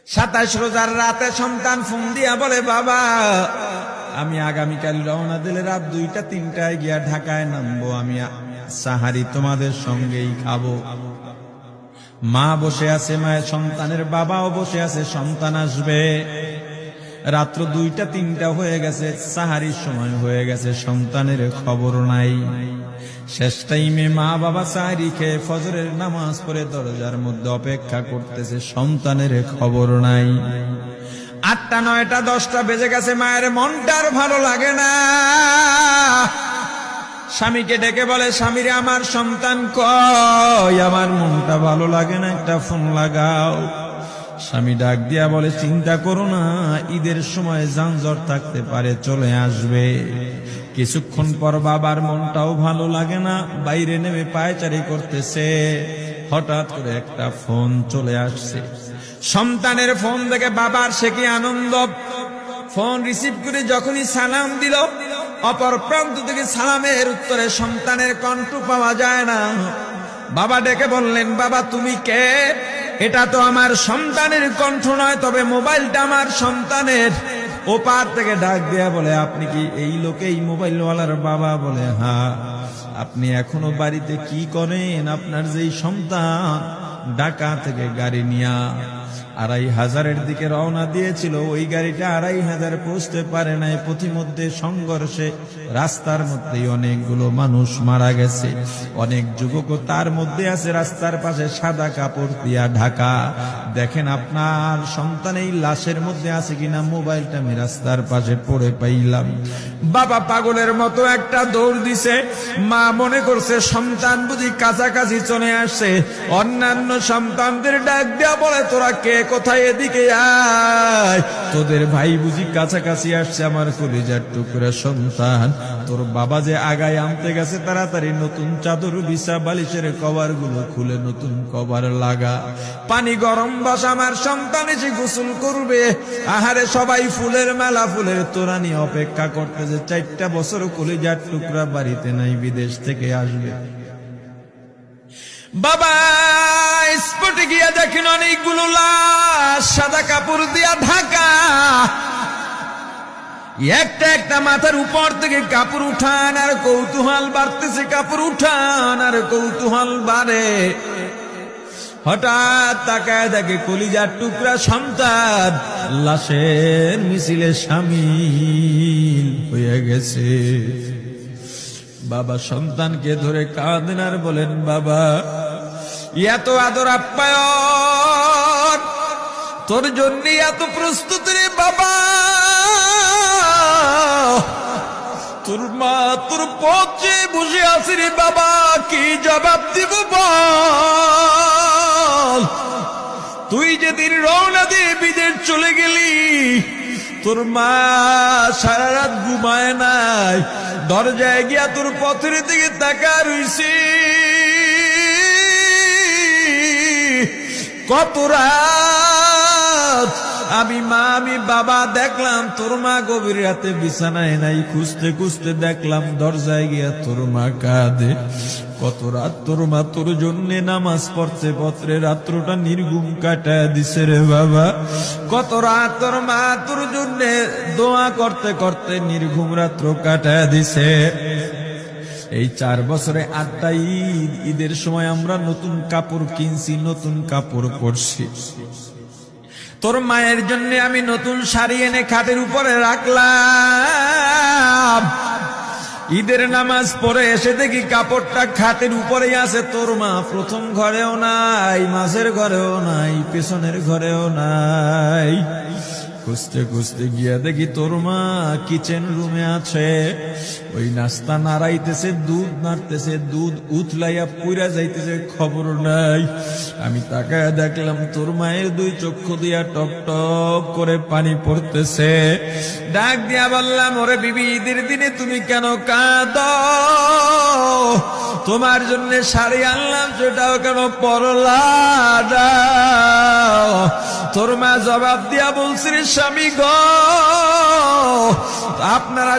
27 রোজার রাতে সন্তান ফোন দিয়া বলে, বাবা আমি আগামীকাল রওনা দিলে রাত 2টা-3টায় গিয়া ঢাকায় নামবো, আমি সাহারি তোমাদের সঙ্গেই খাবো। মা বসে আছে, মায়ের সন্তানের বাবাও বসে আছে, সন্তান আসবে। রাত্র 2টা-3টা হয়ে গেছে, সাহারির সময় হয়ে গেছে, সন্তানের খবর নাই। শেষ টাইমে মা বাবা সাহারি খেয়ে ফজরের নামাজ পড়ে দরজার মধ্যে অপেক্ষা করতেছে, সন্তানের খবর নাই। 8টা, 9টা, 10টা বেজে গেছে, মায়ের মনটার ভালো লাগে না। স্বামীকে ডেকে বলে, স্বামীরে আমার সন্তান কই, আমার মনটা ভালো লাগে না, একটা ফোন লাগাও। স্বামী ডাক দিয়া বলে, চিন্তা করো না, ঈদের সময় যানজট থাকতে পারে, চলে আসবে। কিছুক্ষণ পর বাবার মনটাও ভালো লাগে না, বাইরে নেমে পায়চারি করতেছে। হঠাৎ করে একটা ফোন চলে আসছে। সন্তানের ফোন দেখে বাবার সে কি আনন্দ। ফোন রিসিভ করে যখনই সালাম দিল, অপর প্রান্ত থেকে সালামের উত্তরে সন্তানের কণ্ঠ পাওয়া যায় না। বাবা ডেকে বললেন, বাবা তুমি কে? এটা তো আমার সন্তানের কণ্ঠ নয়, তবে মোবাইলটা আমার সন্তানের। ওপার থেকে ডাক দেয়া বলে, আপনি কি এই লোকেই মোবাইলওয়ালার বাবা? বলে, হ্যাঁ। আপনি এখনো বাড়িতে কি করেন? আপনার যেই সন্তান ঢাকা থেকে গাড়ি নিয়া 2500-এর দিকে রওনা দিয়েছিল, ওই গাড়িটা 2500 পৌঁছতে পারে নাই। পথিমধ্যে সংঘর্ষে রাস্তার মধ্যেই অনেকগুলো মানুষ মারা গেছে, অনেক যুবকও তার মধ্যে আছে। রাস্তার পাশে সাদা কাপড় দিয়া ঢাকা। দেখেন আপনার সন্তান এই লাশের মধ্যে আছে কিনা। মোবাইলটা আমি রাস্তার পাশে পড়ে পাইলাম। বাবা পাগলের মতো একটা দৌড় দিছে। মা মনে করছে সন্তান বুঝি কাছাকাছি চলে আসছে। অন্যান্য সন্তানদের ডাক দেয়া বলে, তোরা কে, কোথায়, এদিকে আয়, তোদের ভাই বুঝি কাছাকাছি আসছে। আমার কলিজার টুকরা সন্তান, তোর বাবা যে আগায় আনতে গেছে, তাড়াতাড়ি নতুন চাদর বিছা, বালিশের কভার গুলো খুলে নতুন কভার লাগা। পানি গরম বসা, আমার সন্তান এসে গোসল করবে। আহারে সবাই ফুলের মেলা, ফুলের তোড়া নিয়ে অপেক্ষা করতেছে। 4টা বছর কলিজার টুকরা বাড়িতে নাই, বিদেশ থেকে আসবে। বাবা স্পটে গিয়া দেখেন অনেকগুলো লাশ, সাদা কাপড় দিয়া ঢাকা। একটা একটা মাথার উপর থেকে কাপড় উঠান আর কৌতূহল বাড়তেছে, কাপড় উঠান আর কৌতূহল বাড়ে। হঠাৎ তাকায় দেখে কলিজার টুকরা সন্তান লাশের মিছিলে শামিল হয়ে গেছে। বাবা সন্তানকে ধরে কাঁদেন আর বলেন, বাবা এত আদর আপ্যায়ন, তোর জন্য এত প্রস্তুতি রে বাবা। তোর মা তোর পথে বসে আছে রে বাবা, কি জবাব দিব বল? তুই যেদিন রওনা দিয়ে বিদেশ চলে গেলি, তোর মা সারা রাত ঘুমায় নাই, দরজায় গিয়া তোর পথের দিকে তাকা রইছে। কত রাত আমি মা আমি বাবা দেখলাম, তোর মা গভীর রাতে বিছানায় নাই। খুঁজতে খুঁজতে দেখলাম দরজায় গিয়া তোর মা কাঁদে। কত রাত তোর মা তোর জন্য নামাজ পড়তে পত্রে রাত্রটা নির্ঘুম কাটায় দিছে রে বাবা। কত রাত তোর মা তোর জন্য দোয়া করতে করতে নির্ঘুম রাত্র কাটায় দিছে। এই 4 বছরে 8টা ঈদ, ঈদের সময় আমরা নতুন কাপড় কিনছি, নতুন কাপড় পরছি। তোর মায়ের জন্য আমি নতুন শাড়ি এনে খাটের উপরে রাখলাম। ঈদের নামাজ পড়ে এসে দেখি কাপড়টা খাটের উপরেই আছে। তোর মা প্রথম ঘরেও নাই, মাঝের ঘরেও নাই, পেছনের ঘরেও নাই। খুঁজতে খুঁজতে গিয়া দেখি তোর মা কিচেন রুমে আছে। ওই নাস্তা নাড়াইতেছে, দুধ নাড়তেছে, দুধ উতলাইয়া পুইরা যাইতেছে, খবর নাই। আমি তাকায় দেখলাম তোর মায়ের 2 চক্ষু দিয়া টপ টপ করে পানি পড়তেছে। ডাক দিয়া বললাম, ওরে বিবি, ঈদের দিনে তুমি কেন কাঁদো? তোমার জন্য শাড়ি আনলাম, সেটাও কেন পরলা না? তোর মা জবাব দিয়া বলছে, স্বামী গো, আপনারা